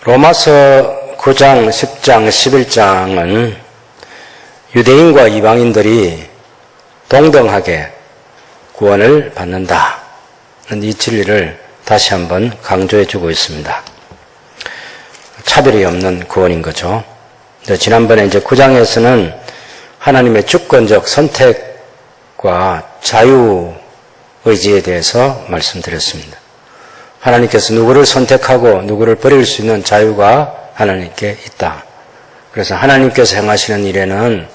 로마서 9장, 10장, 11장은 유대인과 이방인들이 동등하게 구원을 받는다는 이 진리를 다시 한번 강조해 주고 있습니다. 차별이 없는 구원인 거죠. 지난번에 이제 9장에서는 하나님의 주권적 선택과 자유의지에 대해서 말씀드렸습니다. 하나님께서 누구를 선택하고 누구를 버릴 수 있는 자유가 하나님께 있다. 그래서 하나님께서 행하시는 일에는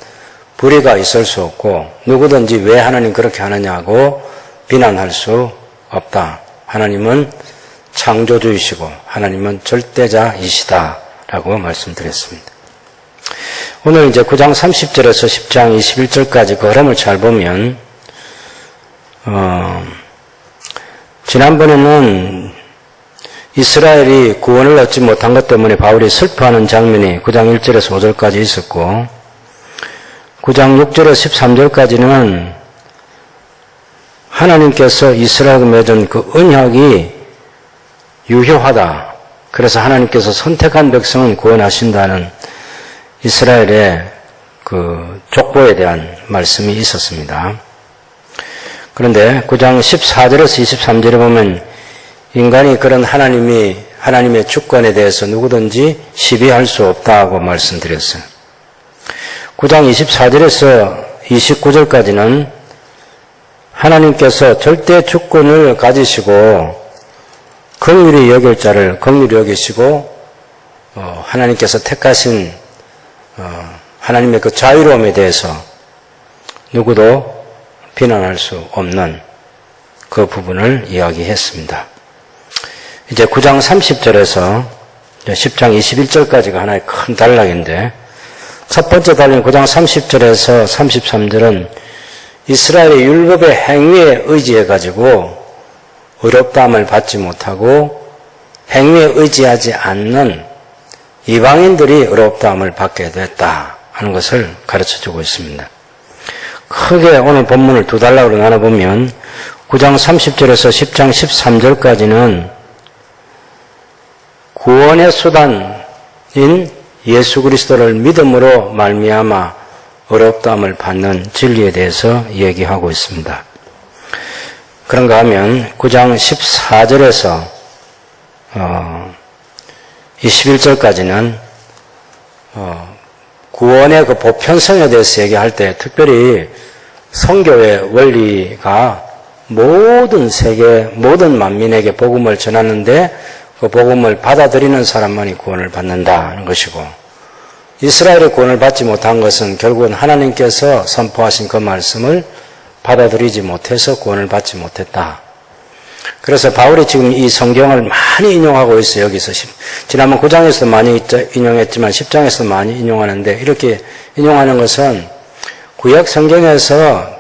불의가 있을 수 없고 누구든지 왜 하나님 그렇게 하느냐고 비난할 수 없다. 하나님은 창조주이시고 하나님은 절대자이시다라고 말씀드렸습니다. 오늘 이제 9장 30절에서 10장 21절까지 그 흐름을 잘 보면 지난번에는 이스라엘이 구원을 얻지 못한 것 때문에 바울이 슬퍼하는 장면이 9장 1절에서 5절까지 있었고 9장 6절에서 13절까지는 하나님께서 이스라엘과 맺은 그 언약이 유효하다. 그래서 하나님께서 선택한 백성은 구원하신다는 이스라엘의 그 족보에 대한 말씀이 있었습니다. 그런데 9장 14절에서 23절에 보면 인간이 그런 하나님의 주권에 대해서 누구든지 시비할 수 없다고 말씀드렸어요. 9장 24절에서 29절까지는 하나님께서 절대 주권을 가지시고 긍휼히 여길 자를 긍휼히 여기시고 하나님께서 택하신 하나님의 그 자유로움에 대해서 누구도 비난할 수 없는 그 부분을 이야기했습니다. 이제 9장 30절에서 10장 21절까지가 하나의 큰 단락인데 첫 번째 단락인 9장 30절에서 33절은 이스라엘의 율법의 행위에 의지해가지고 어렵다함을 받지 못하고 행위에 의지하지 않는 이방인들이 어렵다함을 받게 됐다 하는 것을 가르쳐주고 있습니다. 크게 오늘 본문을 두 단락으로 나눠보면 9장 30절에서 10장 13절까지는 구원의 수단인 예수 그리스도를 믿음으로 말미암아 어렵다함을 받는 진리에 대해서 얘기하고 있습니다. 그런가 하면 9장 14절에서 21절까지는 구원의 그 보편성에 대해서 얘기할 때 특별히 선교의 원리가 모든 세계 모든 만민에게 복음을 전하는데 그 복음을 받아들이는 사람만이 구원을 받는다는 것이고 이스라엘이 구원을 받지 못한 것은 결국은 하나님께서 선포하신 그 말씀을 받아들이지 못해서 구원을 받지 못했다. 그래서 바울이 지금 이 성경을 많이 인용하고 있어요. 여기서 지난번 9장에서도 많이 인용했지만 10장에서도 많이 인용하는데 이렇게 인용하는 것은 구약 성경에서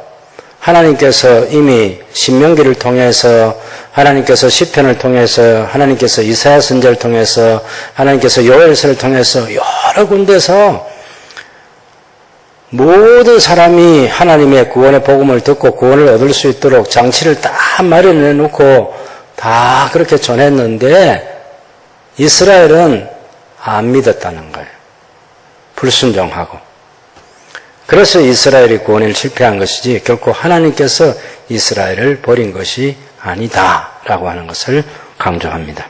하나님께서 이미 신명기를 통해서 하나님께서 시편을 통해서 하나님께서 이사야 선지자를 통해서 하나님께서 요엘서를 통해서 여러 군데서 모든 사람이 하나님의 구원의 복음을 듣고 구원을 얻을 수 있도록 장치를 다 마련해 놓고 다 그렇게 전했는데 이스라엘은 안 믿었다는 거예요. 불순종하고. 그래서 이스라엘이 구원에 실패한 것이지 결코 하나님께서 이스라엘을 버린 것이 아니다라고 하는 것을 강조합니다.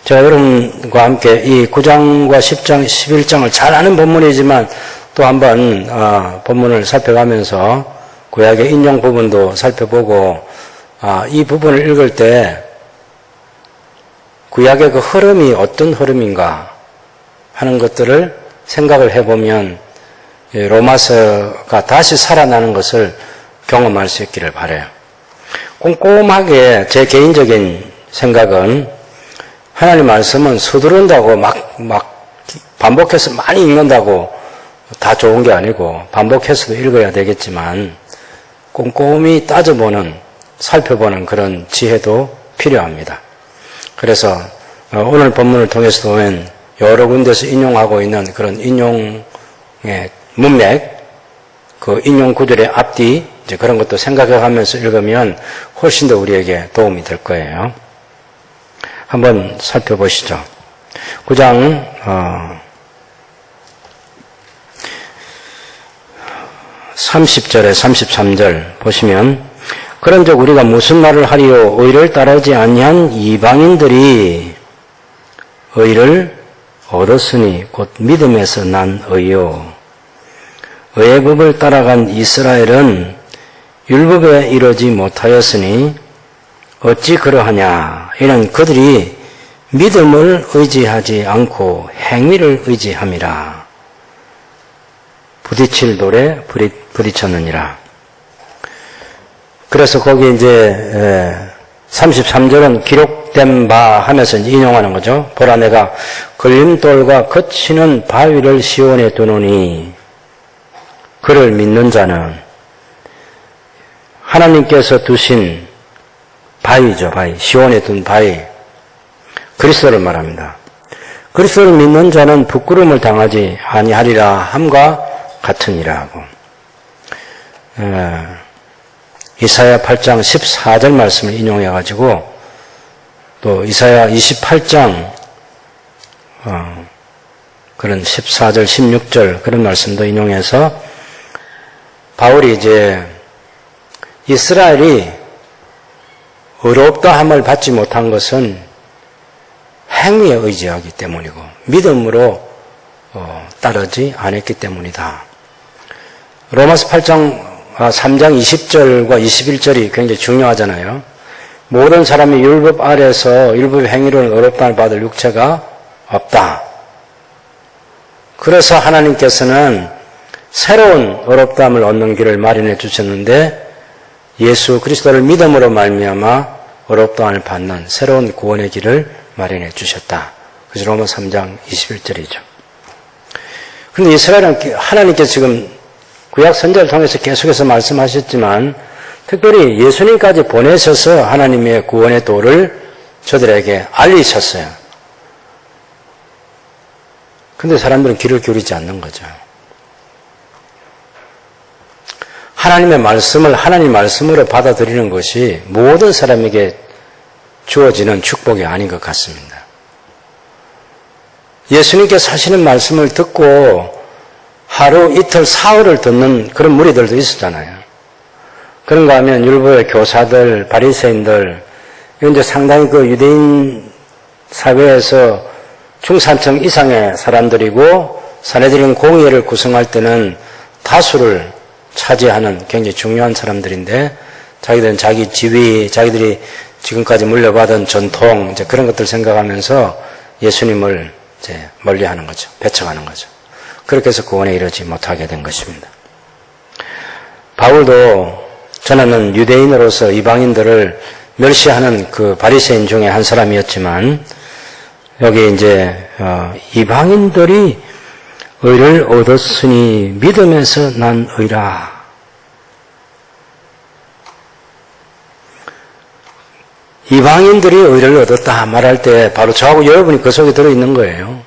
제가 여러분과 함께 이 9장과 10장, 11장을 잘 아는 본문이지만 또 한번 본문을 살펴가면서 구약의 인용 부분도 살펴보고 이 부분을 읽을 때 구약의 그 흐름이 어떤 흐름인가 하는 것들을 생각을 해보면 로마서가 다시 살아나는 것을 경험할 수 있기를 바라요. 꼼꼼하게 제 개인적인 생각은 하나님 말씀은 서두른다고 막 반복해서 많이 읽는다고 다 좋은 게 아니고 반복해서도 읽어야 되겠지만 꼼꼼히 따져보는 살펴보는 그런 지혜도 필요합니다. 그래서 오늘 본문을 통해서 보면 여러 군데서 인용하고 있는 그런 인용의 문맥, 그 인용 구절의 앞뒤 이제 그런 것도 생각해가면서 읽으면 훨씬 더 우리에게 도움이 될 거예요. 한번 살펴보시죠. 9장 30절에 33절 보시면 그런즉 우리가 무슨 말을 하리요 의를 따르지 아니한 이방인들이 의를 얻었으니 곧 믿음에서 난 의요 의의 법을 따라간 이스라엘은 율법에 이르지 못하였으니 어찌 그러하냐 이는 그들이 믿음을 의지하지 않고 행위를 의지함이라. 부딪힐 돌에 부딪혔느니라. 그래서 거기 이제 33절은 기록된 바 하면서 인용하는 거죠. 보라 내가 걸림돌과 거치는 바위를 시온에 두노니 그를 믿는 자는 하나님께서 두신 바위죠. 바위. 시온에 둔 바위. 그리스도를 말합니다. 그리스도를 믿는 자는 부끄러움을 당하지 아니하리라 함과 같으니라 하고 이사야 8장 14절 말씀을 인용해가지고 또 이사야 28장 그런 14절 16절 그런 말씀도 인용해서 바울이 이제 이스라엘이 의롭다함을 받지 못한 것은 행위에 의지하기 때문이고 믿음으로 따르지 않았기 때문이다. 로마서 3장 20절과 21절이 굉장히 중요하잖아요. 모든 사람이 율법 아래서 율법의 행위로는 의롭다함을 받을 육체가 없다. 그래서 하나님께서는 새로운 의롭다함을 얻는 길을 마련해 주셨는데 예수 그리스도를 믿음으로 말미암아 의롭다함을 받는 새로운 구원의 길을 마련해 주셨다. 그래서 로마 3장 21절이죠. 그런데 이스라엘은 하나님께서 지금 구약 선지자를 통해서 계속해서 말씀하셨지만 특별히 예수님까지 보내셔서 하나님의 구원의 도를 저들에게 알리셨어요. 그런데 사람들은 귀를 기울이지 않는 거죠. 하나님의 말씀을 하나님 말씀으로 받아들이는 것이 모든 사람에게 주어지는 축복이 아닌 것 같습니다. 예수님께서 하시는 말씀을 듣고 하루, 이틀, 사흘을 듣는 그런 무리들도 있었잖아요. 그런가 하면 율법의 교사들, 바리새인들, 이건 이제 상당히 그 유대인 사회에서 중산층 이상의 사람들이고 사내들인 공의회를 구성할 때는 다수를 차지하는 굉장히 중요한 사람들인데 자기들은 자기 지위, 자기들이 지금까지 물려받은 전통, 이제 그런 것들 생각하면서 예수님을 이제 멀리하는 거죠. 배척하는 거죠. 그렇게 해서 구원에 이르지 못하게 된 것입니다. 바울도 전에는 유대인으로서 이방인들을 멸시하는 그 바리새인 중에 한 사람이었지만 여기 이제 이방인들이 의를 얻었으니 믿음에서 난 의라. 이방인들이 의를 얻었다 말할 때 바로 저하고 여러분이 그 속에 들어있는 거예요.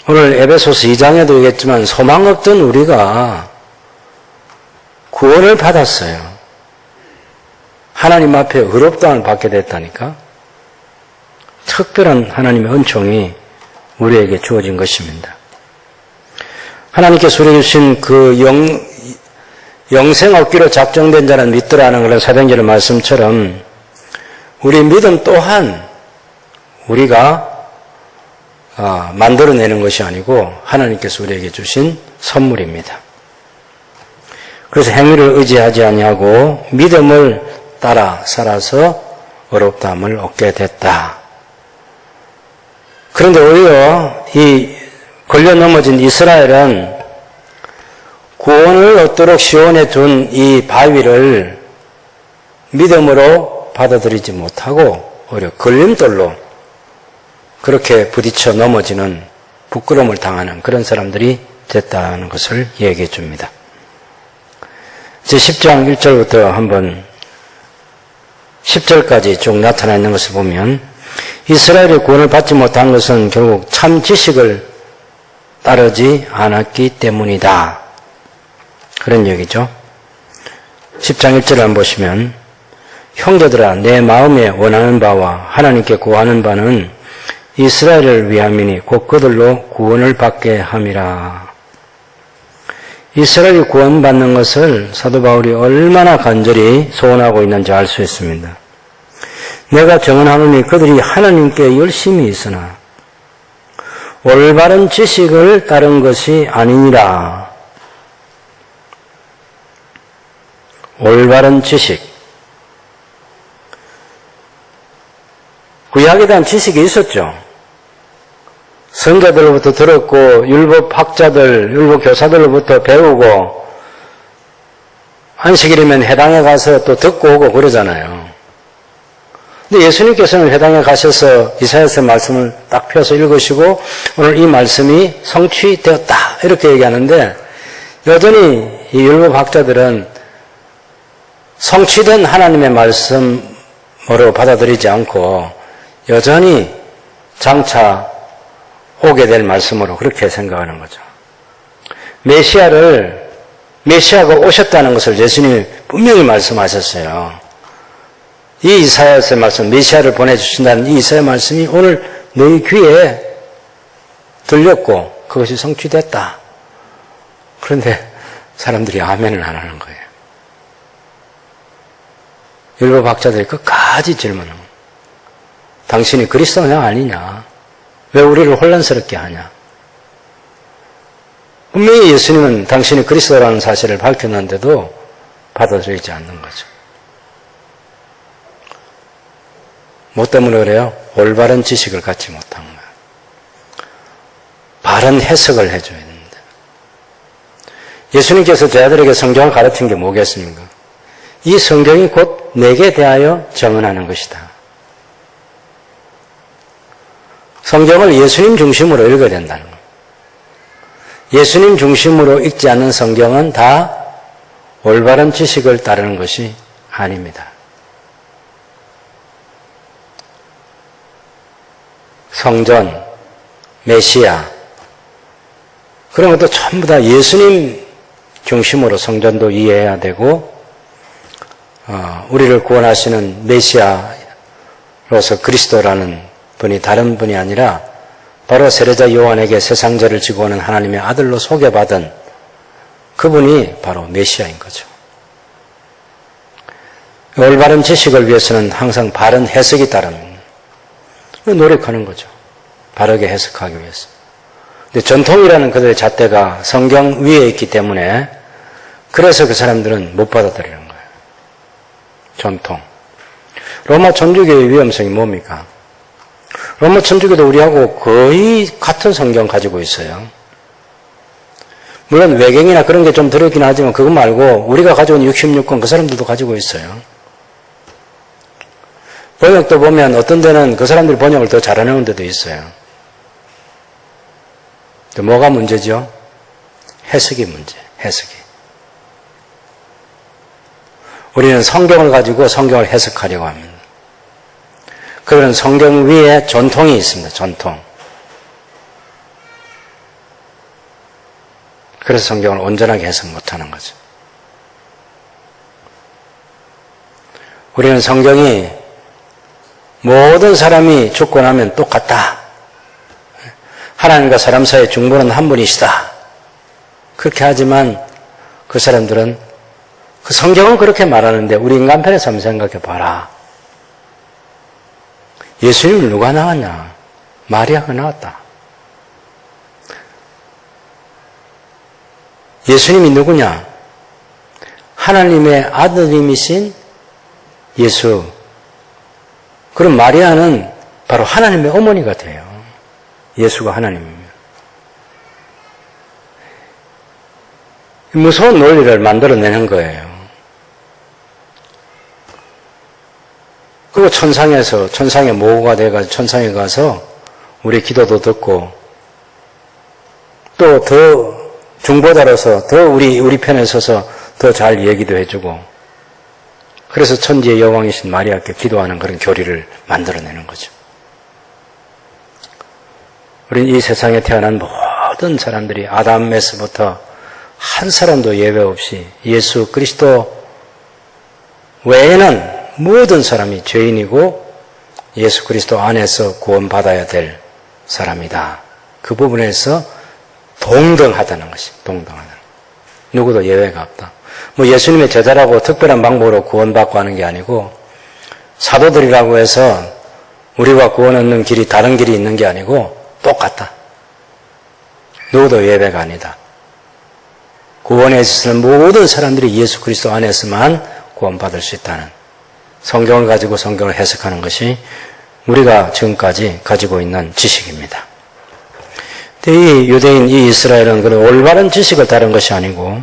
오늘 에베소서 2장에도 얘기했지만 소망 없던 우리가 구원을 받았어요. 하나님 앞에 의롭다함을 받게 됐다니까. 특별한 하나님의 은총이 우리에게 주어진 것입니다. 하나님께서 우리에게 주신 그 영생 얻기로 작정된 자는 믿더라는 그런 사도행전의 말씀처럼 우리 믿음 또한 우리가 만들어내는 것이 아니고 하나님께서 우리에게 주신 선물입니다. 그래서 행위를 의지하지 아니하고 믿음을 따라 살아서 의롭다함을 얻게 됐다. 그런데 오히려 이 걸려 넘어진 이스라엘은 구원을 얻도록 시온에 둔 이 바위를 믿음으로 받아들이지 못하고 오히려 걸림돌로 그렇게 부딪혀 넘어지는 부끄러움을 당하는 그런 사람들이 됐다는 것을 얘기해 줍니다. 이제 10장 1절부터 한번 10절까지 쭉 나타나 있는 것을 보면 이스라엘이 구원을 받지 못한 것은 결국 참 지식을 따르지 않았기 때문이다. 그런 얘기죠. 10장 1절을 한번 보시면 형제들아, 내 마음에 원하는 바와 하나님께 구하는 바는 이스라엘을 위함이니 곧 그들로 구원을 받게 함이라. 이스라엘이 구원받는 것을 사도 바울이 얼마나 간절히 소원하고 있는지 알 수 있습니다. 내가 정언하노니 그들이 하나님께 열심히 있으나 올바른 지식을 따른 것이 아니니라. 올바른 지식. 구약에 대한 지식이 있었죠. 선자들로부터 들었고 율법학자들, 율법교사들로부터 배우고 안식일이면 회당에 가서 또 듣고 오고 그러잖아요. 근데 예수님께서는 회당에 가셔서 이사야서 말씀을 딱 펴서 읽으시고 오늘 이 말씀이 성취되었다 이렇게 얘기하는데 여전히 이 율법학자들은 성취된 하나님의 말씀으로 받아들이지 않고 여전히 장차 오게 될 말씀으로 그렇게 생각하는 거죠. 메시아가 오셨다는 것을 예수님이 분명히 말씀하셨어요. 이 이사야서의 말씀, 메시아를 보내주신다는 이 이사야 말씀이 오늘 너희 귀에 들렸고 그것이 성취됐다. 그런데 사람들이 아멘을 안 하는 거예요. 율법학자들이 끝까지 질문합니다. 당신이 그리스도냐 아니냐? 왜 우리를 혼란스럽게 하냐? 분명히 예수님은 당신이 그리스도라는 사실을 밝혔는데도 받아들이지 않는 거죠. 뭐 때문에 그래요? 올바른 지식을 갖지 못한 거예요. 바른 해석을 해줘야 됩니다. 예수님께서 제자들에게 성경을 가르친 게 뭐겠습니까? 이 성경이 곧 내게 대하여 정언하는 것이다. 성경을 예수님 중심으로 읽어야 된다는 거예요. 예수님 중심으로 읽지 않는 성경은 다 올바른 지식을 따르는 것이 아닙니다. 성전, 메시아 그런 것도 전부 다 예수님 중심으로 성전도 이해해야 되고 우리를 구원하시는 메시아로서 그리스도라는 분이 다른 분이 아니라 바로 세례자 요한에게 세상 죄를 지고 오는 하나님의 아들로 소개받은 그분이 바로 메시아인 거죠. 올바른 지식을 위해서는 항상 바른 해석이 따릅니다. 노력하는 거죠. 바르게 해석하기 위해서. 근데 전통이라는 그들의 잣대가 성경 위에 있기 때문에 그래서 그 사람들은 못 받아들이는 거예요. 전통. 로마 천주교의 위험성이 뭡니까? 로마 천주교도 우리하고 거의 같은 성경 가지고 있어요. 물론 외경이나 그런 게 좀 들어있긴 하지만 그거 말고 우리가 가져온 66권 그 사람들도 가지고 있어요. 번역도 보면 어떤 데는 그 사람들이 번역을 더 잘하는 데도 있어요. 또 뭐가 문제죠? 해석이 문제, 해석이. 우리는 성경을 가지고 성경을 해석하려고 합니다. 그들은 성경 위에 전통이 있습니다, 전통. 그래서 성경을 온전하게 해석 못하는 거죠. 우리는 성경이 모든 사람이 죽고 나면 똑같다. 하나님과 사람 사이의 중보는 한 분이시다. 그렇게 하지만 그 사람들은 그 성경은 그렇게 말하는데 우리 인간편에서 한번 생각해 봐라. 예수님을 누가 낳았냐? 마리아가 낳았다. 예수님이 누구냐? 하나님의 아드님이신 예수. 그럼 마리아는 바로 하나님의 어머니가 돼요. 예수가 하나님입니다. 무서운 논리를 만들어내는 거예요. 그리고 천상의 모후가 돼가지고 천상에 가서 우리 기도도 듣고 또 더 중보자로서 더 우리 편에 서서 더 잘 얘기도 해주고 그래서 천지의 여왕이신 마리아께 기도하는 그런 교리를 만들어내는 거죠. 우리는 이 세상에 태어난 모든 사람들이 아담에서부터 한 사람도 예외 없이 예수 그리스도 외에는 모든 사람이 죄인이고 예수 그리스도 안에서 구원받아야 될 사람이다. 그 부분에서 동등하다는 것입니다. 동등하다. 누구도 예외가 없다. 뭐 예수님의 제자라고 특별한 방법으로 구원받고 하는 게 아니고 사도들이라고 해서 우리가 구원 얻는 길이 다른 길이 있는 게 아니고 똑같다. 누구도 예외가 아니다. 구원에 있어서는 모든 사람들이 예수 그리스도 안에서만 구원받을 수 있다는 성경을 가지고 성경을 해석하는 것이 우리가 지금까지 가지고 있는 지식입니다. 이 유대인, 이 이스라엘은 그런 올바른 지식을 따른 것이 아니고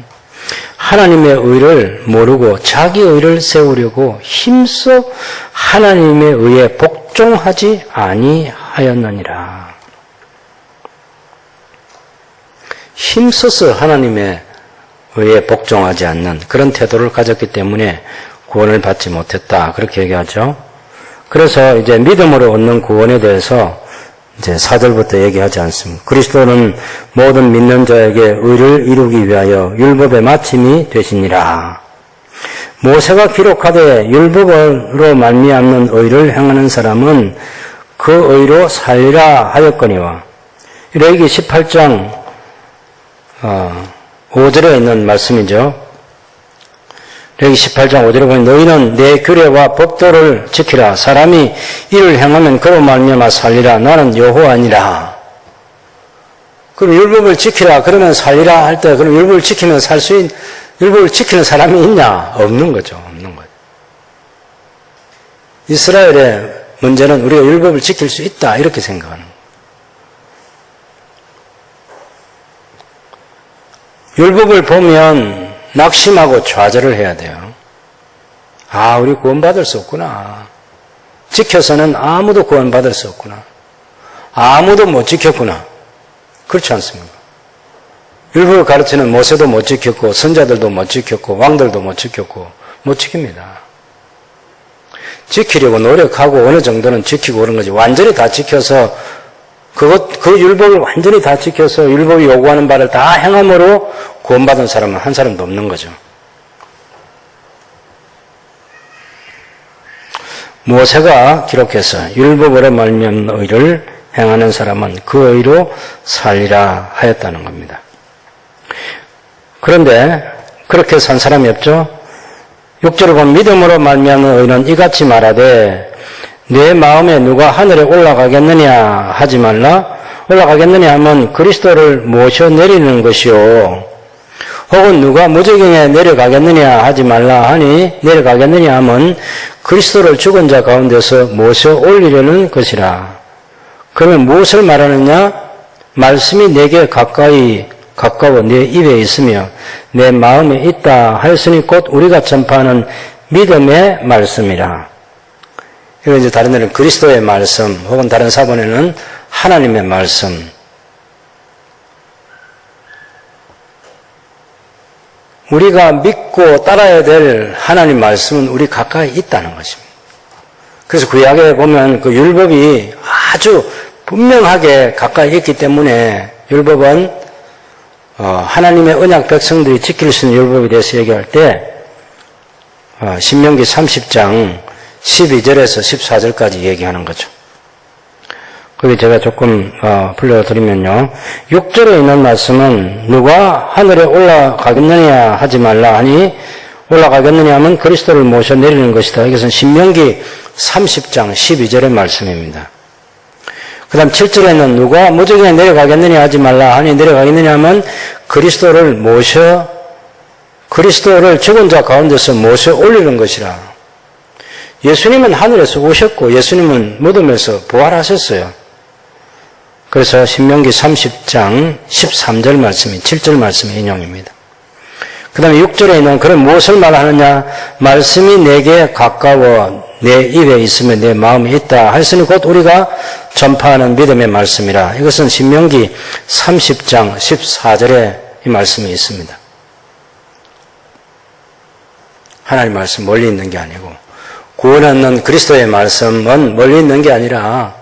하나님의 의를 모르고 자기 의를 세우려고 힘써 하나님의 의에 복종하지 아니하였느니라. 힘써서 하나님의 의에 복종하지 않는 그런 태도를 가졌기 때문에 구원을 받지 못했다. 그렇게 얘기하죠. 그래서 이제 믿음으로 얻는 구원에 대해서 이제 4절부터 얘기하지 않습니다. 그리스도는 모든 믿는 자에게 의를 이루기 위하여 율법의 마침이 되시니라. 모세가 기록하되 율법으로 말미암는 의를 행하는 사람은 그 의로 살리라 하였거니와. 레위기 18장 5절에 있는 말씀이죠. 레위기 18장 5절에 보면 너희는 내 규례와 법도를 지키라. 사람이 이를 행하면 그로 말미암아 살리라. 나는 여호와니라. 그럼 율법을 지키라. 그러면 살리라 할 때 그럼 율법을 지키면 살 수 있는 율법을 지키는 사람이 있냐? 없는 거죠. 없는 거죠. 이스라엘의 문제는 우리가 율법을 지킬 수 있다 이렇게 생각하는 거예요. 율법을 보면 낙심하고 좌절을 해야 돼요. 아, 우리 구원받을 수 없구나. 지켜서는 아무도 구원받을 수 없구나. 아무도 못 지켰구나. 그렇지 않습니까? 율법을 가르치는 모세도 못 지켰고 선자들도 못 지켰고 왕들도 못 지켰고 못 지킵니다. 지키려고 노력하고 어느 정도는 지키고 그런 거지. 완전히 다 지켜서 그 율법을 완전히 다 지켜서 율법이 요구하는 바를 다 행함으로 구원받은 사람은 한 사람도 없는 거죠. 모세가 기록해서 율법으로 말미암는 의를 행하는 사람은 그 의로 살리라 하였다는 겁니다. 그런데 그렇게 산 사람이 없죠. 6절을 보면 믿음으로 말미암는 의는 이같이 말하되 내 마음에 누가 하늘에 올라가겠느냐 하지 말라. 올라가겠느냐 하면 그리스도를 모셔 내리는 것이요. 혹은 누가 무저경에 내려가겠느냐 하지 말라 하니 내려가겠느냐 하면 그리스도를 죽은 자 가운데서 모셔 올리려는 것이라. 그러면 무엇을 말하느냐? 말씀이 내게 가까워 내 입에 있으며 내 마음에 있다 하였으니 곧 우리가 전파하는 믿음의 말씀이라. 이거 이제 다른 데는 그리스도의 말씀 혹은 다른 사본에는 하나님의 말씀. 우리가 믿고 따라야 될 하나님 말씀은 우리 가까이 있다는 것입니다. 그래서 구약에 보면 그 율법이 아주 분명하게 가까이 있기 때문에 율법은 하나님의 언약 백성들이 지킬 수 있는 율법에 대해서 얘기할 때 신명기 30장 12절에서 14절까지 얘기하는 거죠. 거기 제가 조금 불러드리면요. 6절에 있는 말씀은 누가 하늘에 올라가겠느냐 하지 말라 하니 올라가겠느냐 하면 그리스도를 모셔 내리는 것이다. 이것은 신명기 30장 12절의 말씀입니다. 그 다음 7절에는 누가 무저경에 내려가겠느냐 하지 말라 하니 내려가겠느냐 하면 그리스도를 죽은 자 가운데서 모셔 올리는 것이라. 예수님은 하늘에서 오셨고 예수님은 무덤에서 부활하셨어요. 그래서 신명기 30장 13절 말씀이 7절 말씀의 인용입니다. 그 다음에 6절에 있는 그런 무엇을 말하느냐? 말씀이 내게 가까워 내 입에 있으면 내 마음에 있다 하였으니 곧 우리가 전파하는 믿음의 말씀이라. 이것은 신명기 30장 14절에 이 말씀이 있습니다. 하나님 말씀 멀리 있는 게 아니고 구원 얻는 그리스도의 말씀은 멀리 있는 게 아니라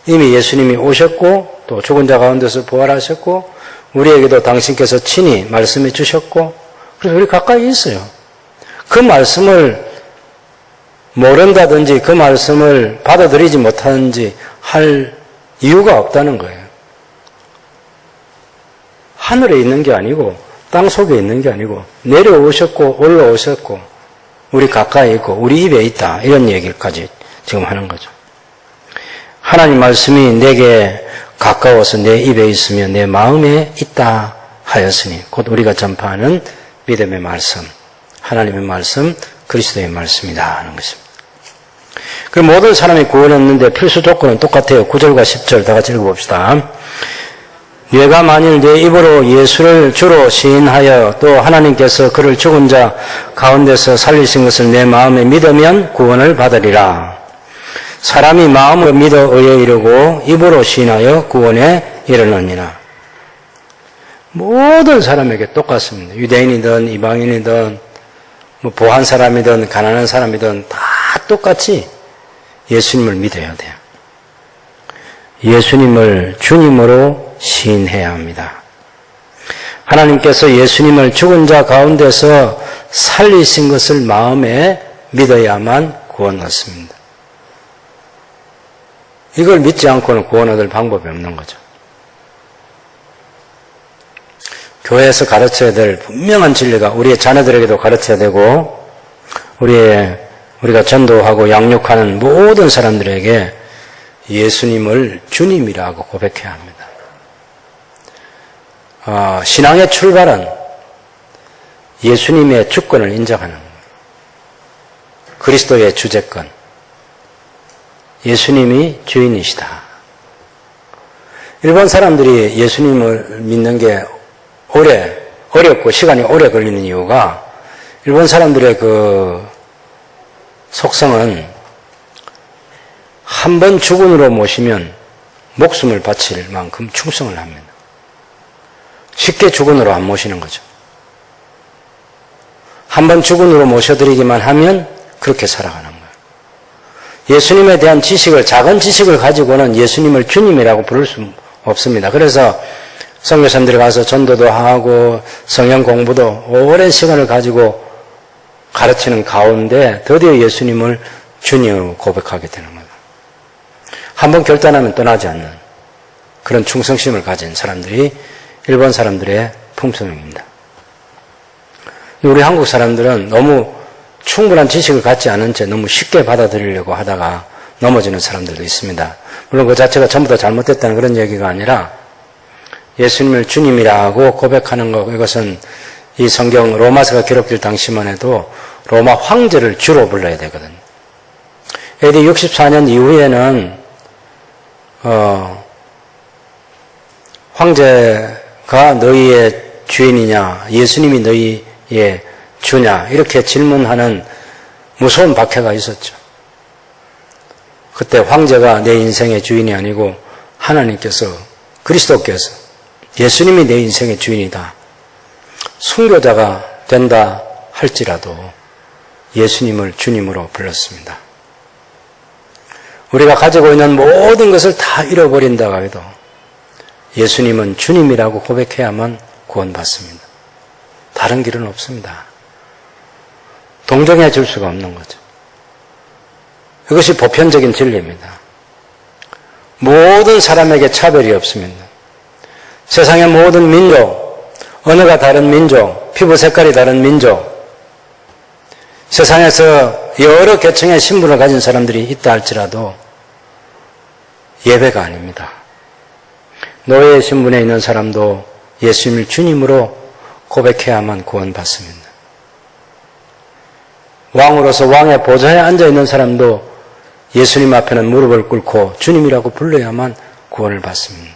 이미 예수님이 오셨고 또 죽은 자 가운데서 부활하셨고 우리에게도 당신께서 친히 말씀해 주셨고 그래서 우리 가까이 있어요. 그 말씀을 모른다든지 그 말씀을 받아들이지 못하는지 할 이유가 없다는 거예요. 하늘에 있는 게 아니고 땅 속에 있는 게 아니고 내려오셨고 올라오셨고 우리 가까이 있고 우리 입에 있다, 이런 얘기까지 지금 하는 거죠. 하나님 말씀이 내게 가까워서 내 입에 있으며 내 마음에 있다 하였으니, 곧 우리가 전파하는 믿음의 말씀, 하나님의 말씀, 그리스도의 말씀이다 하는 것입니다. 그 모든 사람이 구원했는데 필수 조건은 똑같아요. 9절과 10절 다 같이 읽어봅시다. 네가 만일 내 입으로 예수를 주로 시인하여 또 하나님께서 그를 죽은 자 가운데서 살리신 것을 내 마음에 믿으면 구원을 받으리라. 사람이 마음으로 믿어 의에 이르고 입으로 시인하여 구원에 이르느니라. 모든 사람에게 똑같습니다. 유대인이든 이방인이든 뭐 부한 사람이든 가난한 사람이든 다 똑같이 예수님을 믿어야 돼요. 예수님을 주님으로 시인해야 합니다. 하나님께서 예수님을 죽은 자 가운데서 살리신 것을 마음에 믿어야만 구원 얻습니다. 이걸 믿지 않고는 구원 얻을 방법이 없는 거죠. 교회에서 가르쳐야 될 분명한 진리가 우리의 자녀들에게도 가르쳐야 되고, 우리가 전도하고 양육하는 모든 사람들에게 예수님을 주님이라고 고백해야 합니다. 신앙의 출발은 예수님의 주권을 인정하는 거예요. 그리스도의 주재권. 예수님이 주인이시다. 일반 사람들이 예수님을 믿는 게 어렵고 시간이 오래 걸리는 이유가, 일본 사람들의 그 속성은 한 번 주군으로 모시면 목숨을 바칠 만큼 충성을 합니다. 쉽게 주군으로 안 모시는 거죠. 한 번 주군으로 모셔드리기만 하면 그렇게 살아가는 거예요. 예수님에 대한 지식을, 작은 지식을 가지고는 예수님을 주님이라고 부를 수 없습니다. 그래서 선교사님들이 가서 전도도 하고 성경 공부도 오랜 시간을 가지고 가르치는 가운데 드디어 예수님을 주님으로 고백하게 되는 거예요. 한번 결단하면 떠나지 않는 그런 충성심을 가진 사람들이 일본 사람들의 품성입니다. 우리 한국 사람들은 너무 충분한 지식을 갖지 않은 채 너무 쉽게 받아들이려고 하다가 넘어지는 사람들도 있습니다. 물론 그 자체가 전부 다 잘못됐다는 그런 얘기가 아니라, 예수님을 주님이라고 고백하는 것, 이것은 이 성경 로마서가 기록될 당시만 해도 로마 황제를 주로 불러야 되거든요. AD 64년 이후에는 황제가 너희의 주인이냐, 예수님이 너희의 주냐, 이렇게 질문하는 무서운 박해가 있었죠. 그때 황제가 내 인생의 주인이 아니고 하나님께서, 그리스도께서, 예수님이 내 인생의 주인이다. 순교자가 된다 할지라도 예수님을 주님으로 불렀습니다. 우리가 가지고 있는 모든 것을 다 잃어버린다고 해도 예수님은 주님이라고 고백해야만 구원받습니다. 다른 길은 없습니다. 동정해 줄 수가 없는 거죠. 이것이 보편적인 진리입니다. 모든 사람에게 차별이 없습니다. 세상의 모든 민족, 언어가 다른 민족, 피부 색깔이 다른 민족, 세상에서 여러 계층의 신분을 가진 사람들이 있다 할지라도 예배가 아닙니다. 노예의 신분에 있는 사람도 예수님을 주님으로 고백해야만 구원받습니다. 왕으로서 왕의 보좌에 앉아있는 사람도 예수님 앞에는 무릎을 꿇고 주님이라고 불러야만 구원을 받습니다.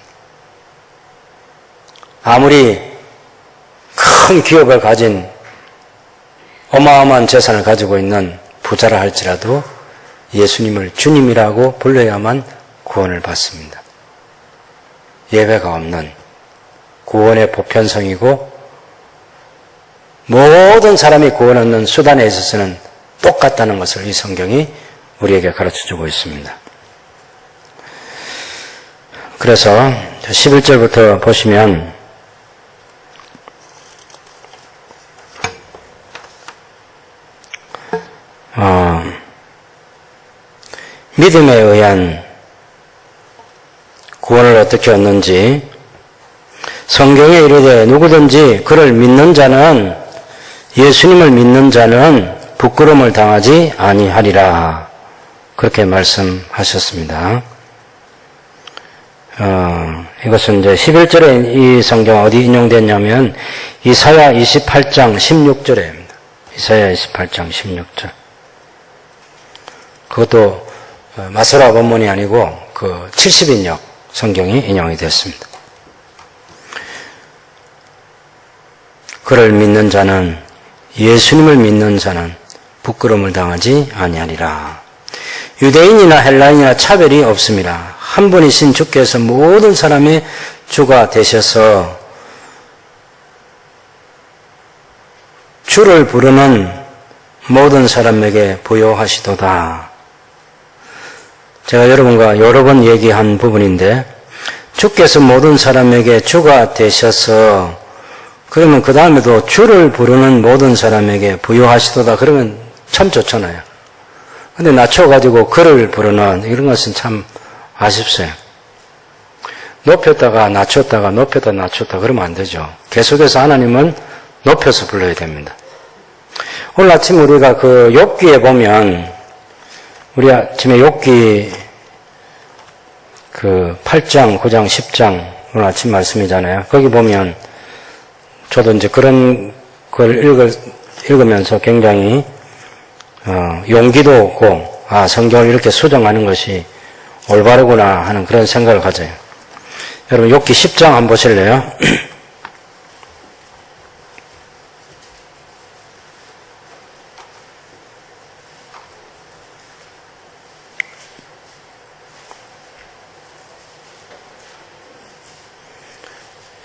아무리 큰 기업을 가진 어마어마한 재산을 가지고 있는 부자라 할지라도 예수님을 주님이라고 불러야만 구원을 받습니다. 예배가 없는 구원의 보편성이고 모든 사람이 구원 얻는 수단에 있어서는 똑같다는 것을 이 성경이 우리에게 가르쳐주고 있습니다. 그래서 11절부터 보시면 믿음에 의한 구원을 어떻게 얻는지, 성경에 이르되 누구든지 그를 믿는 자는, 예수님을 믿는 자는 부끄러움을 당하지 아니하리라. 그렇게 말씀하셨습니다. 이것은 이제 11절에 이 성경 어디 인용됐냐면 이사야 28장 16절에입니다. 이사야 28장 16절. 그것도 마소라 본문이 아니고 그 70인역 성경이 인용이 됐습니다. 그를 믿는 자는, 예수님을 믿는 자는 부끄러움을 당하지 아니하리라. 유대인이나 헬라인이나 차별이 없습니다. 한 분이신 주께서 모든 사람의 주가 되셔서 주를 부르는 모든 사람에게 부요하시도다. 제가 여러분과 여러 번 얘기한 부분인데, 주께서 모든 사람에게 주가 되셔서, 그러면 그 다음에도 주를 부르는 모든 사람에게 부요하시도다. 그러면 참 좋잖아요. 근데 낮춰가지고 그를 부르는 이런 것은 참 아쉽어요. 높였다가 낮췄다가 높였다 낮췄다 그러면 안 되죠. 계속해서 하나님은 높여서 불러야 됩니다. 오늘 아침 우리가 그 욥기에 보면, 우리 아침에 욥기 그 8장, 9장, 10장 오늘 아침 말씀이잖아요. 거기 보면 저도 이제 그런 걸 읽으면서 굉장히 용기도 없고, 성경을 이렇게 수정하는 것이 올바르구나 하는 그런 생각을 가져요. 여러분 욥기 10장 한번 보실래요?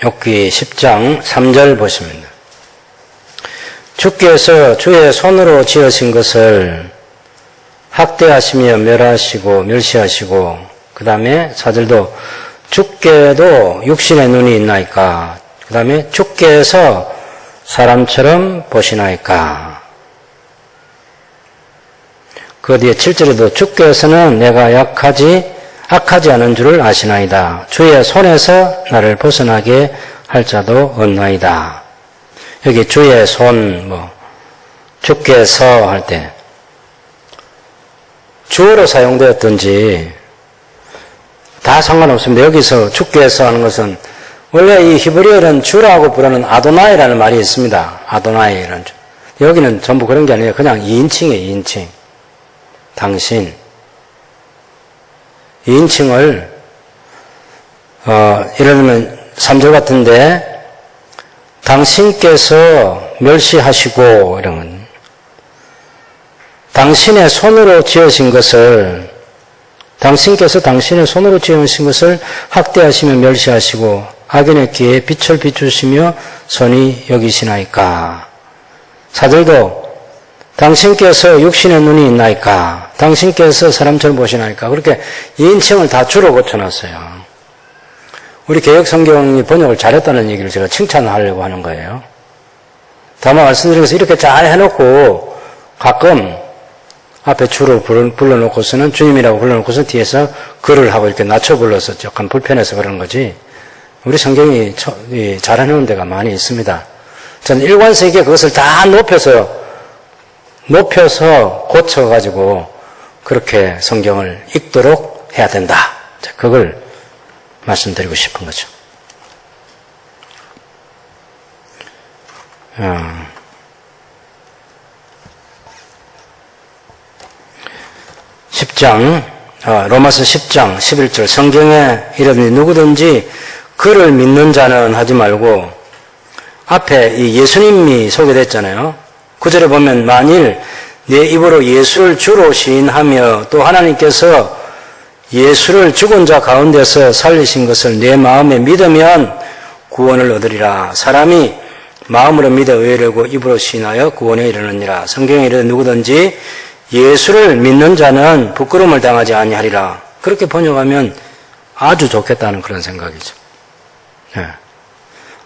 욥기 10장 3절 보십니다. 주께서 주의 손으로 지으신 것을 학대하시며 멸시하시고, 그 다음에 4절도 주께도 육신의 눈이 있나이까, 그 다음에 주께서 사람처럼 보시나이까. 그 뒤에 7절에도 주께서는 내가 악하지 않은 줄을 아시나이다. 주의 손에서 나를 벗어나게 할 자도 없나이다. 여기 주의 손, 주께서 할 때 주어로 사용되었든지 다 상관없습니다. 여기서 주께서 하는 것은 원래 이 히브리어는 주라고 부르는 아도나이라는 말이 있습니다. 아도나이라는 주. 여기는 전부 그런 게 아니에요. 그냥 2인칭이에요. 2인칭. 당신. 2인칭을 예를 들면 3절 같은데 당신께서 멸시하시고 이런 건 당신의 손으로 지으신 것을, 당신께서 당신의 손으로 지으신 것을 학대하시며 멸시하시고 악인의 귀에 빛을 비추시며 선히 여기시나이까. 4절도 당신께서 육신의 눈이 있나이까, 당신께서 사람처럼 보시나이까. 그렇게 2인칭을 다 주로 고쳐놨어요. 우리 개혁성경이 번역을 잘했다는 얘기를 제가 칭찬하려고 하는 거예요. 다만 말씀드린 것은 이렇게 잘 해놓고 가끔 앞에 주로 불러놓고서는, 주님이라고 불러놓고서 뒤에서 그를 하고 이렇게 낮춰 불러서 약간 불편해서 그러는 거지, 우리 성경이 잘 해놓은 데가 많이 있습니다. 저는 일관되게 그것을 다 높여서 고쳐가지고 그렇게 성경을 읽도록 해야 된다. 그걸 말씀드리고 싶은 거죠. 10장, 로마서 10장 11절 성경에 이르니 누구든지 그를 믿는 자는 하지 말고, 앞에 이 예수님이 소개됐잖아요. 9절에 보면 만일 내 입으로 예수를 주로 시인하며 또 하나님께서 예수를 죽은 자 가운데서 살리신 것을 내 마음에 믿으면 구원을 얻으리라. 사람이 마음으로 믿어 의뢰하고 입으로 시인하여 구원에 이르느니라. 성경에 이르되 누구든지 예수를 믿는 자는 부끄러움을 당하지 아니하리라. 그렇게 번역하면 아주 좋겠다는 그런 생각이죠. 네.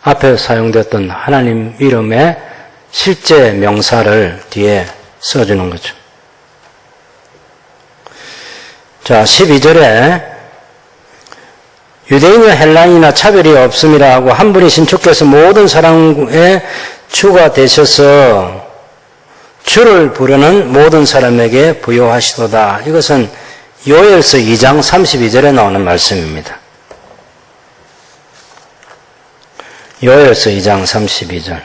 앞에 사용됐던 하나님 이름의 실제 명사를 뒤에 써주는 거죠. 자, 12절에 유대인이나 헬라인이나 차별이 없음이라 하고 한 분이신 주께서 모든 사람의 주가 되셔서 주를 부르는 모든 사람에게 부요하시도다. 이것은 요엘서 2장 32절에 나오는 말씀입니다. 요엘서 2장 32절.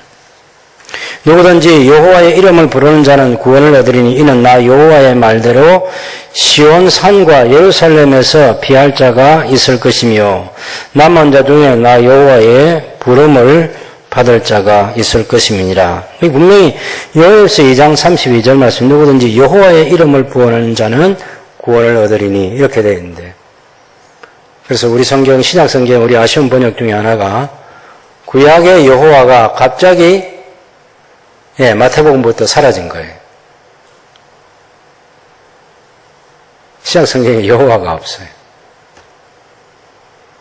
누구든지 여호와의 이름을 부르는 자는 구원을 얻으리니 이는 나 여호와의 말대로 시온 산과 예루살렘에서 피할 자가 있을 것이며 남은 자 중에 나 여호와의 부름을 받을 자가 있을 것임이니라. 분명히 요엘서 2장 32절 말씀, 누구든지 여호와의 이름을 부르는 자는 구원을 얻으리니 이렇게 되어 있는데, 그래서 우리 성경, 신약 성경 우리 아쉬운 번역 중에 하나가 구약의 여호와가 갑자기 마태복음부터 사라진 거예요. 신약 성경에 여호와가 없어요.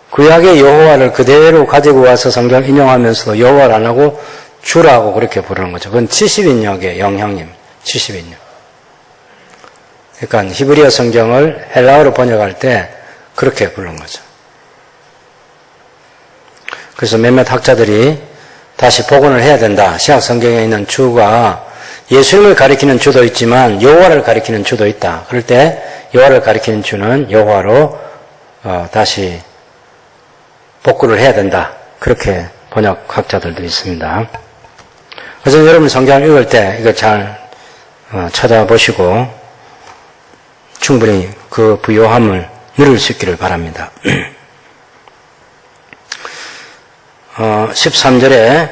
구약의 여호와를 그대로 가지고 와서 성경 인용하면서도 여호와를 안 하고 주라고 그렇게 부르는 거죠. 그건 70인역의 영향님, 70인역. 그러니까 히브리어 성경을 헬라어로 번역할 때 그렇게 부른 거죠. 그래서 몇몇 학자들이 다시 복원을 해야 된다. 신약 성경에 있는 주가 예수님을 가리키는 주도 있지만 여호와를 가리키는 주도 있다. 그럴 때 여호와를 가리키는 주는 여호와로 다시 복구를 해야 된다. 그렇게 번역학자들도 있습니다. 그래서 여러분 성경을 읽을 때 이거 잘 찾아보시고 충분히 그 부요함을 누릴 수 있기를 바랍니다. 13절에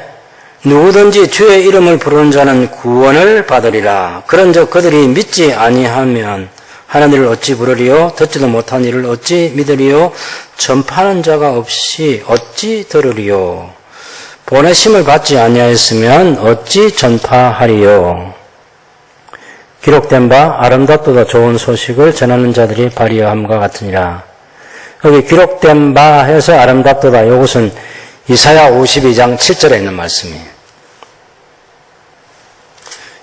누구든지 주의 이름을 부르는 자는 구원을 받으리라. 그런즉 그들이 믿지 아니하면 하는 일을 어찌 부르리요? 듣지도 못한 일을 어찌 믿으리요? 전파하는 자가 없이 어찌 들으리요? 보내심을 받지 아니하였으면 어찌 전파하리요? 기록된 바 아름답도다 좋은 소식을 전하는 자들이 발휘함과 같으니라. 여기 기록된 바 해서 아름답도다. 이것은 이사야 52장 7절에 있는 말씀이에요.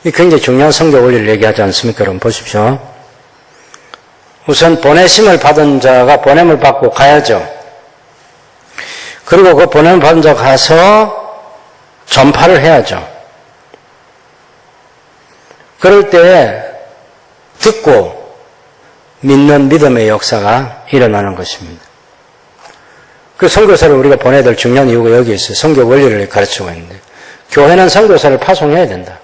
이 굉장히 중요한 성경 원리를 얘기하지 않습니까? 여러분 보십시오. 우선 보내심을 받은 자가 보냄을 받고 가야죠. 그리고 그 보냄을 받은 자가 가서 전파를 해야죠. 그럴 때 듣고 믿는 믿음의 역사가 일어나는 것입니다. 그 선교사를 우리가 보내야 될 중요한 이유가 여기 있어요. 선교 원리를 가르치고 있는데 교회는 선교사를 파송해야 된다.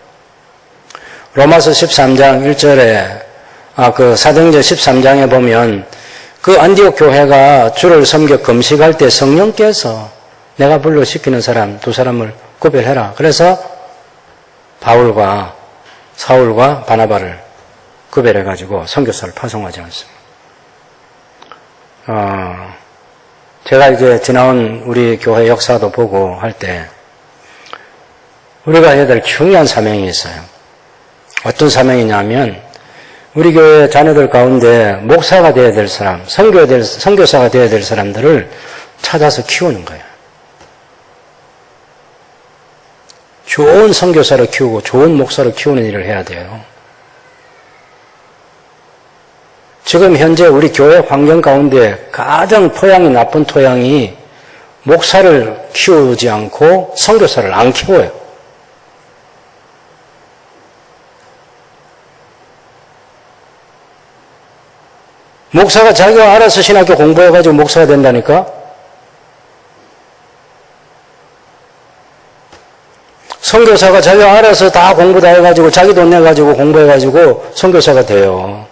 로마서 13장 1절에 그 사도행전 13장에 보면 그 안디옥 교회가 주를 섬겨 금식할 때 성령께서 내가 불러시키는 사람 두 사람을 구별해라. 그래서 바울과 사울과 바나바를 구별해가지고 선교사를 파송하지 않습니다. 제가 이제 지나온 우리 교회 역사도 보고 할 때 우리가 해야 될 중요한 사명이 있어요. 어떤 사명이냐면 우리 교회 자녀들 가운데 목사가 되어야 될 사람, 선교사가 되어야 될 사람들을 찾아서 키우는 거예요. 좋은 선교사를 키우고 좋은 목사를 키우는 일을 해야 돼요. 지금 현재 우리 교회 환경 가운데 가장 토양이 나쁜 토양이 목사를 키우지 않고 선교사를 안 키워요. 목사가 자기가 알아서 신학교 공부해가지고 목사가 된다니까? 선교사가 자기가 알아서 다 공부 다 해가지고 자기 돈 내가지고 공부해가지고 선교사가 돼요.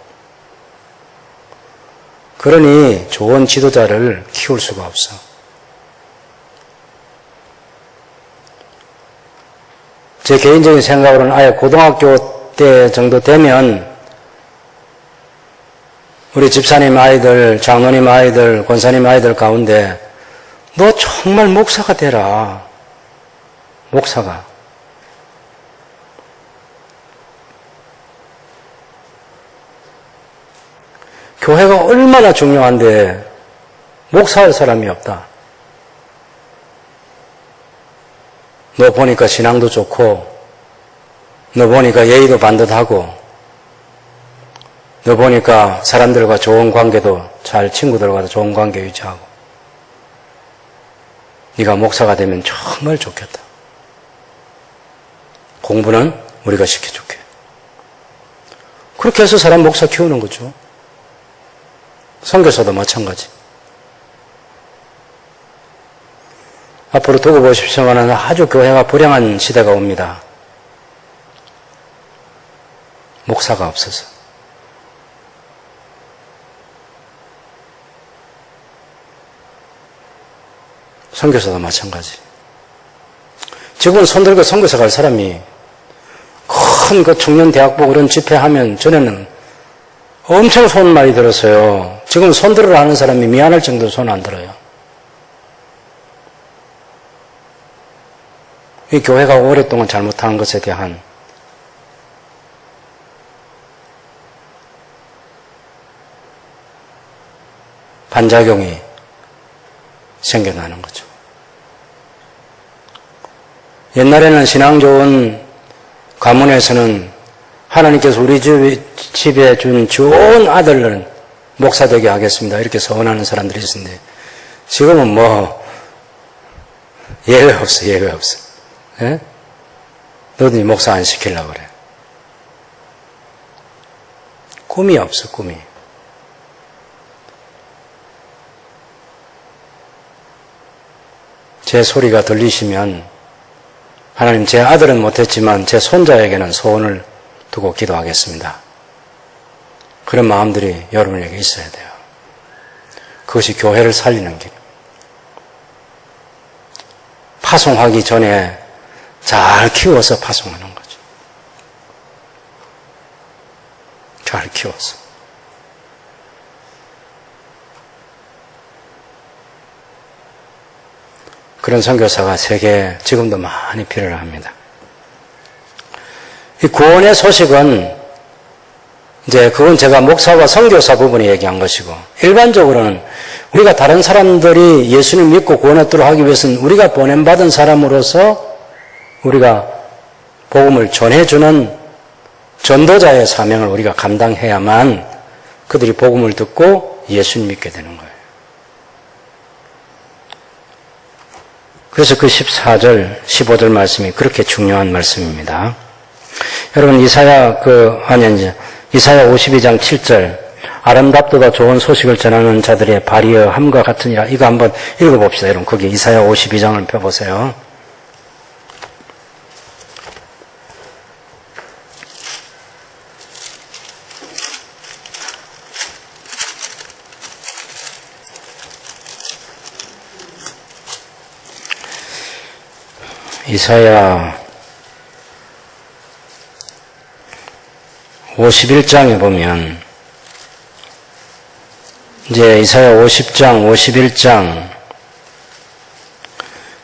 그러니 좋은 지도자를 키울 수가 없어. 제 개인적인 생각으로는 아예 고등학교 때 정도 되면 우리 집사님 아이들, 장로님 아이들, 권사님 아이들 가운데 너 정말 목사가 되라. 목사가. 교회가 얼마나 중요한데 목사할 사람이 없다. 너 보니까 신앙도 좋고 너 보니까 예의도 반듯하고 너 보니까 사람들과 좋은 관계도 잘 친구들과도 좋은 관계 유지하고 네가 목사가 되면 정말 좋겠다. 공부는 우리가 시켜줄게. 그렇게 해서 사람 목사 키우는 거죠. 선교사도 마찬가지. 앞으로 두고 보십시오만 아주 교회가 불행한 시대가 옵니다. 목사가 없어서. 선교사도 마찬가지. 지금은 손들고 선교사 갈 사람이 큰 그 청년 대학부 그런 집회하면 전에는 엄청 손 많이 들었어요. 지금 손 들으라 하는 사람이 미안할 정도로 손 안 들어요. 이 교회가 오랫동안 잘못한 것에 대한 반작용이 생겨나는 거죠. 옛날에는 신앙 좋은 가문에서는 하나님께서 우리 집에 준 좋은 아들은 목사 되게 하겠습니다. 이렇게 서원하는 사람들이 있었는데 지금은 뭐 예외 없어. 예? 너도 목사 안 시키려고 그래. 꿈이 없어, 꿈이. 제 소리가 들리시면 하나님 제 아들은 못했지만 제 손자에게는 소원을 두고 기도하겠습니다. 그런 마음들이 여러분에게 있어야 돼요. 그것이 교회를 살리는 길입니다. 파송하기 전에 잘 키워서 파송하는 거죠. 잘 키워서. 그런 선교사가 세계에 지금도 많이 필요합니다. 이 구원의 소식은 그건 제가 목사와 선교사 부분에 얘기한 것이고, 일반적으로는 우리가 다른 사람들이 예수님 믿고 구원 얻도록 하기 위해서는 우리가 보냄받은 사람으로서 우리가 복음을 전해주는 전도자의 사명을 우리가 감당해야만 그들이 복음을 듣고 예수님 믿게 되는 거예요. 그래서 그 14절, 15절 말씀이 그렇게 중요한 말씀입니다. 여러분, 이사야 52장 7절, 아름답도다 좋은 소식을 전하는 자들의 발이여 함과 같으니라. 이거 한번 읽어봅시다. 여러분, 거기 이사야 52장을 펴보세요. 이사야 51장에 보면 이사야 50장, 51장,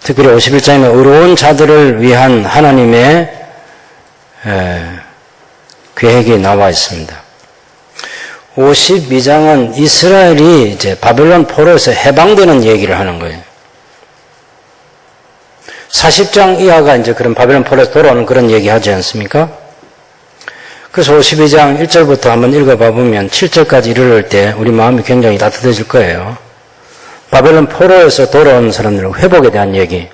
특별히 51장에는 의로운 자들을 위한 하나님의 계획이 나와 있습니다. 52장은 이스라엘이 바벨론 포로에서 해방되는 얘기를 하는 거예요. 40장 이하가 그런 바벨론 포로에서 돌아오는 그런 얘기 하지 않습니까? 그래서 52장 1절부터 한번 읽어봐 보면 7절까지 이르를 때 우리 마음이 굉장히 따뜻해질 거예요. 바벨론 포로에서 돌아온 사람들의 회복에 대한 얘기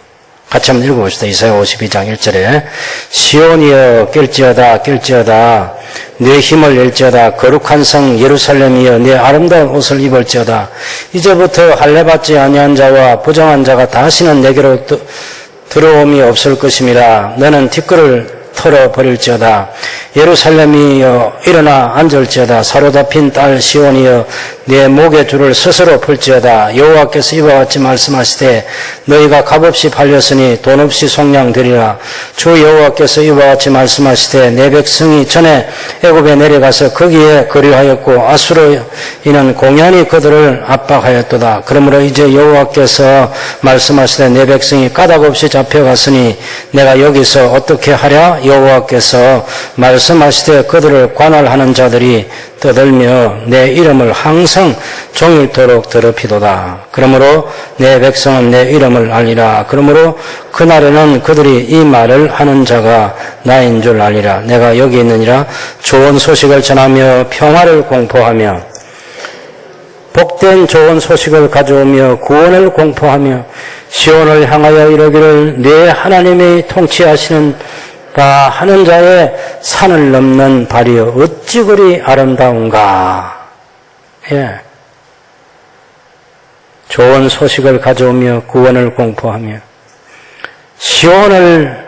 같이 한번 읽어봅시다. 이사야 52장 1절에 시온이여 깰지어다 내 힘을 낼지어다 거룩한 성 예루살렘이여 내 아름다운 옷을 입을지어다 이제부터 할례받지 아니한 자와 부정한 자가 다시는 내게로 들어옴이 없을 것임이라. 너는 뒷걸을 털어버릴지어다. 예루살렘이여 일어나 앉을지어다. 사로잡힌 딸 시온이여 내 목의 줄을 스스로 풀지어다. 여호와께서 이와 같이 말씀하시되 너희가 값없이 팔렸으니 돈 없이 속량되리라. 주 여호와께서 이와 같이 말씀하시되 내 백성이 전에 애굽에 내려가서 거기에 거류하였고 아수르인은 공연히 그들을 압박하였도다. 그러므로 이제 여호와께서 말씀하시되 내 백성이 까닭없이 잡혀갔으니 내가 여기서 어떻게 하랴? 여호와께서 말씀하시되 그들을 관할하는 자들이 떠들며 내 이름을 항상 종일토록 더럽히도다. 그러므로 내 백성은 내 이름을 알리라. 그러므로 그날에는 그들이 이 말을 하는 자가 나인 줄 알리라. 내가 여기 있느니라. 좋은 소식을 전하며 평화를 공포하며 복된 좋은 소식을 가져오며 구원을 공포하며 시온을 향하여 이르기를 네 하나님이 통치하시는 바 하는 자의 산을 넘는 발이여 어찌 그리 아름다운가. 예. 좋은 소식을 가져오며 구원을 공포하며 시온을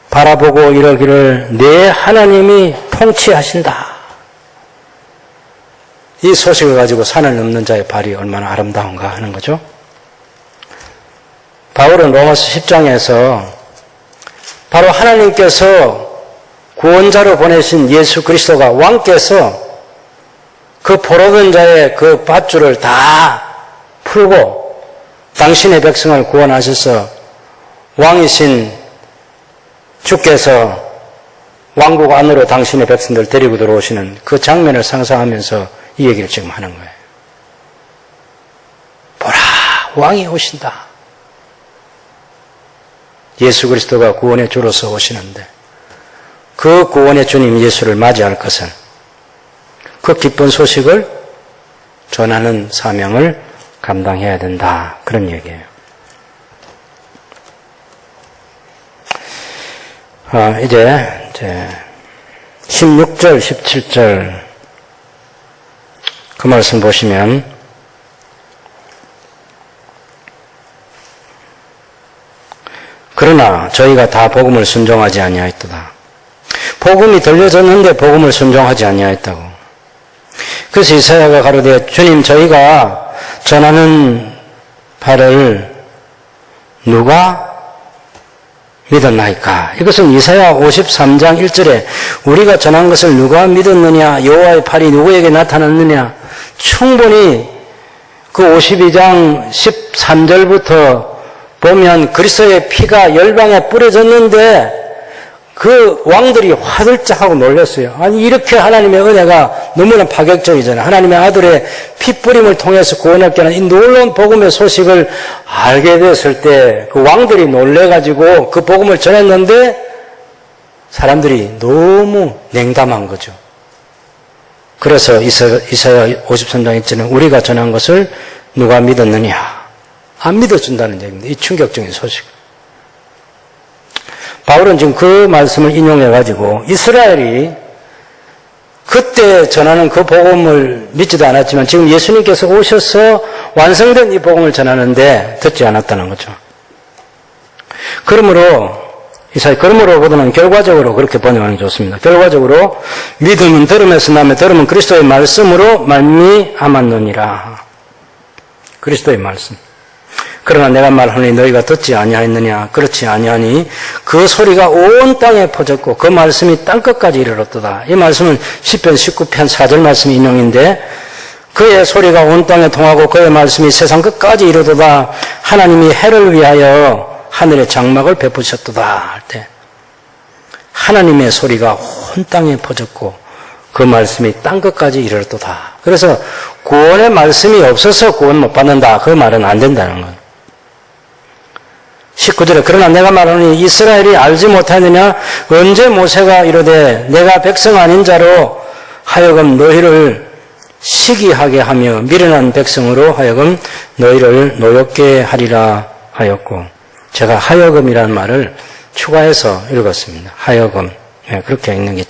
바라보고 이르기를 네 하나님이 통치하신다. 이 소식을 가지고 산을 넘는 자의 발이 얼마나 아름다운가 하는 거죠. 바울은 로마서 10장에서 바로 하나님께서 구원자로 보내신 예수 그리스도가 왕께서 그 포로된 자의 그 밧줄을 다 풀고 당신의 백성을 구원하셔서 왕이신 주께서 왕국 안으로 당신의 백성들 데리고 들어오시는 그 장면을 상상하면서 이 얘기를 지금 하는 거예요. 보라, 왕이 오신다. 예수 그리스도가 구원의 주로서 오시는데 그 구원의 주님 예수를 맞이할 것은 그 기쁜 소식을 전하는 사명을 감당해야 된다. 그런 얘기예요. 이제 16절, 17절 그 말씀 보시면 그러나 저희가 다 복음을 순종하지 아니하였도다. 복음이 들려졌는데 복음을 순종하지 아니하였다고. 그래서 이사야가 가로되 주님 저희가 전하는 바를 누가 믿었나이까? 이것은 이사야 53장 1절에 우리가 전한 것을 누가 믿었느냐? 여호와의 팔이 누구에게 나타났느냐? 충분히 그 52장 13절부터 보면 그리스도의 피가 열방에 뿌려졌는데 그 왕들이 화들짝하고 놀랐어요. 아니 이렇게 하나님의 은혜가 너무나 파격적이잖아요. 하나님의 아들의 피 뿌림을 통해서 구원했게 하는 이 놀라운 복음의 소식을 알게 됐을 때 그 왕들이 놀래가지고 그 복음을 전했는데 사람들이 너무 냉담한 거죠. 그래서 이사야 53장 1절은 우리가 전한 것을 누가 믿었느냐? 안 믿어준다는 얘기입니다. 이 충격적인 소식. 바울은 지금 그 말씀을 인용해가지고 이스라엘이 그때 전하는 그 복음을 믿지도 않았지만 지금 예수님께서 오셔서 완성된 이 복음을 전하는데 듣지 않았다는 거죠. 그러므로보다는 결과적으로 그렇게 번역하는 게 좋습니다. 결과적으로 믿음은 들음에서 나며 들음은 그리스도의 말씀으로 말미암았느니라. 그리스도의 말씀. 그러나 내가 말하니 너희가 듣지 아니하였느냐? 그렇지 아니하니 그 소리가 온 땅에 퍼졌고 그 말씀이 땅끝까지 이르렀도다. 이 말씀은 시편 19편 4절 말씀 인용인데 그의 소리가 온 땅에 통하고 그의 말씀이 세상 끝까지 이르도다. 하나님이 해를 위하여 하늘의 장막을 베푸셨도다 할 때 하나님의 소리가 온 땅에 퍼졌고 그 말씀이 땅끝까지 이르렀도다. 그래서 구원의 말씀이 없어서 구원 못 받는다. 그 말은 안 된다는 거예요. 19절에 그러나 내가 말하니 이스라엘이 알지 못하느냐? 언제 모세가 이르되 내가 백성 아닌 자로 하여금 너희를 시기하게 하며 미련한 백성으로 하여금 너희를 노엽게 하리라 하였고 제가 하여금이라는 말을 추가해서 읽었습니다. 하여금. 네, 그렇게 읽는 게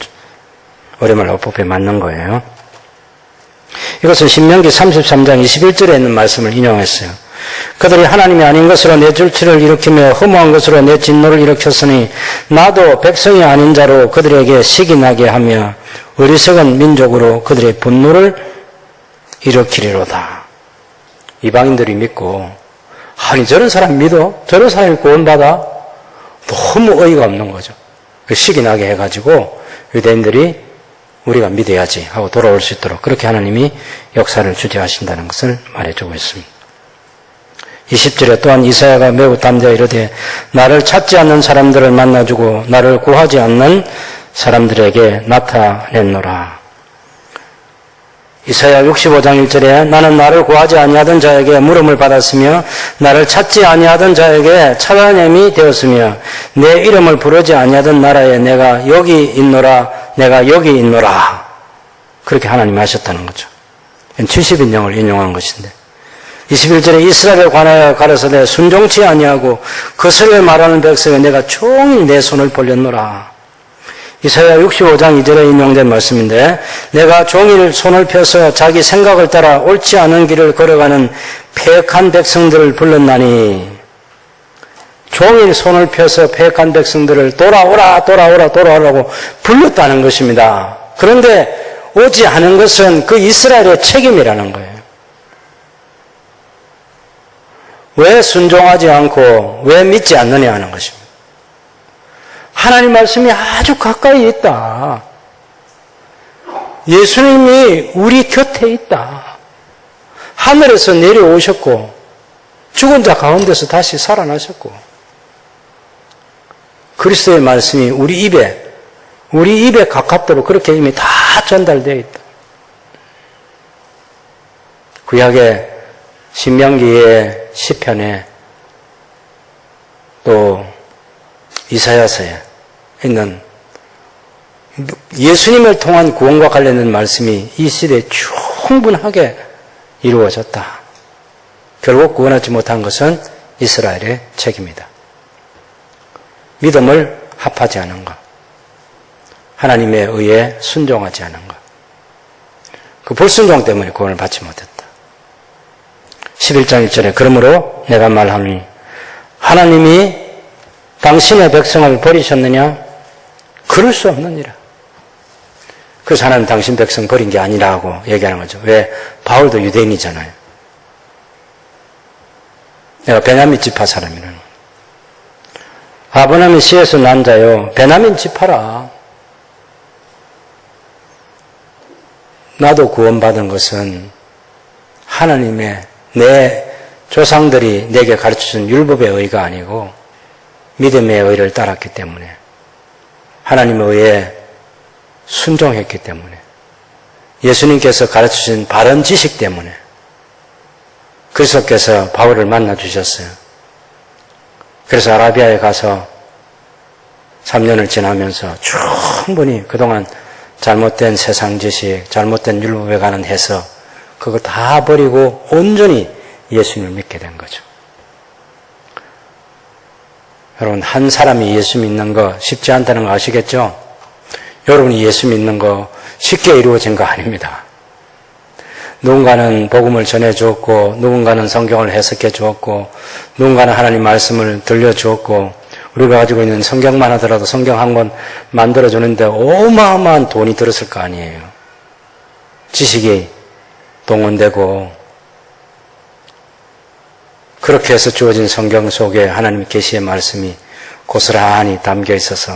어려말 어법에 맞는 거예요. 이것은 신명기 33장 21절에 있는 말씀을 인용했어요. 그들이 하나님이 아닌 것으로 내 줄치를 일으키며 허무한 것으로 내 진노를 일으켰으니 나도 백성이 아닌 자로 그들에게 시기 나게 하며 어리석은 민족으로 그들의 분노를 일으키리로다. 이방인들이 믿고 아니 저런 사람 믿어? 저런 사람이 구원받아? 너무 어이가 없는 거죠. 시기 나게 해가지고 유대인들이 우리가 믿어야지 하고 돌아올 수 있도록 그렇게 하나님이 역사를 주재하신다는 것을 말해주고 있습니다. 20절에 또한 이사야가 매우 담대하 이르되 나를 찾지 않는 사람들을 만나주고 나를 구하지 않는 사람들에게 나타냈노라. 이사야 65장 1절에 나는 나를 구하지 아니하던 자에게 물음을 받았으며 나를 찾지 아니하던 자에게 찾아냄이 되었으며 내 이름을 부르지 아니하던 나라에 내가 여기 있노라 내가 여기 있노라. 그렇게 하나님이 하셨다는 거죠. 70인용을 인용한 것인데 21절에 이스라엘에 관하여 가라사대 순종치 아니하고 거슬려 말하는 백성에 내가 종일 내 손을 벌렸노라. 이사야 65장 2절에 인용된 말씀인데 내가 종일 손을 펴서 자기 생각을 따라 옳지 않은 길을 걸어가는 패역한 백성들을 불렀나니 종일 손을 펴서 패역한 백성들을 돌아오라고 불렀다는 것입니다. 그런데 오지 않은 것은 그 이스라엘의 책임이라는 거예요. 왜 순종하지 않고 왜 믿지 않느냐 하는 것입니다. 하나님 말씀이 아주 가까이 있다. 예수님이 우리 곁에 있다. 하늘에서 내려오셨고 죽은 자 가운데서 다시 살아나셨고 그리스도의 말씀이 우리 입에 가깝도록 그렇게 이미 다 전달되어 있다. 구약의 신명기의 시편에 또 이사야서에 있는 예수님을 통한 구원과 관련된 말씀이 이 시대에 충분하게 이루어졌다. 결국 구원하지 못한 것은 이스라엘의 책임이다. 믿음을 합하지 않은 것, 하나님의 의에 순종하지 않은 것, 그 불순종 때문에 구원을 받지 못했다. 11장 1절에 그러므로 내가 말하니 하나님이 당신의 백성을 버리셨느냐? 그럴 수 없느니라. 그래서 하나님 당신 백성 버린 게 아니라고 얘기하는 거죠. 왜? 바울도 유대인이잖아요. 내가 베냐민 지파 사람이라는 거예요. 아브라함이 씨에서 난 자요. 베냐민 지파라. 나도 구원받은 것은 하나님의 내 조상들이 내게 가르쳐준 율법의 의가 아니고 믿음의 의를 따랐기 때문에 하나님의 의에 순종했기 때문에 예수님께서 가르쳐주신 바른 지식 때문에 그리스도께서 바울을 만나주셨어요. 그래서 아라비아에 가서 3년을 지나면서 충분히 그동안 잘못된 세상 지식, 잘못된 율법에 관한 해석 그거 다 버리고 온전히 예수님을 믿게 된 거죠. 여러분 한 사람이 예수 믿는 거 쉽지 않다는 거 아시겠죠? 여러분이 예수 믿는 거 쉽게 이루어진 거 아닙니다. 누군가는 복음을 전해주었고 누군가는 성경을 해석해 주었고 누군가는 하나님 말씀을 들려주었고 우리가 가지고 있는 성경만 하더라도 성경 한 권 만들어주는데 어마어마한 돈이 들었을 거 아니에요. 지식이 동원되고 그렇게 해서 주어진 성경 속에 하나님의 계시의 말씀이 고스란히 담겨 있어서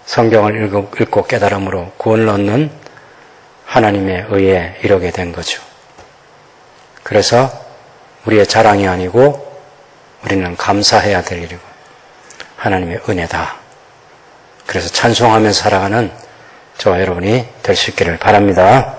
성경을 읽고 깨달음으로 구원을 얻는 하나님의 의에 이르게 된 거죠. 그래서 우리의 자랑이 아니고 우리는 감사해야 될 일이고 하나님의 은혜다. 그래서 찬송하면서 살아가는 저와 여러분이 될 수 있기를 바랍니다.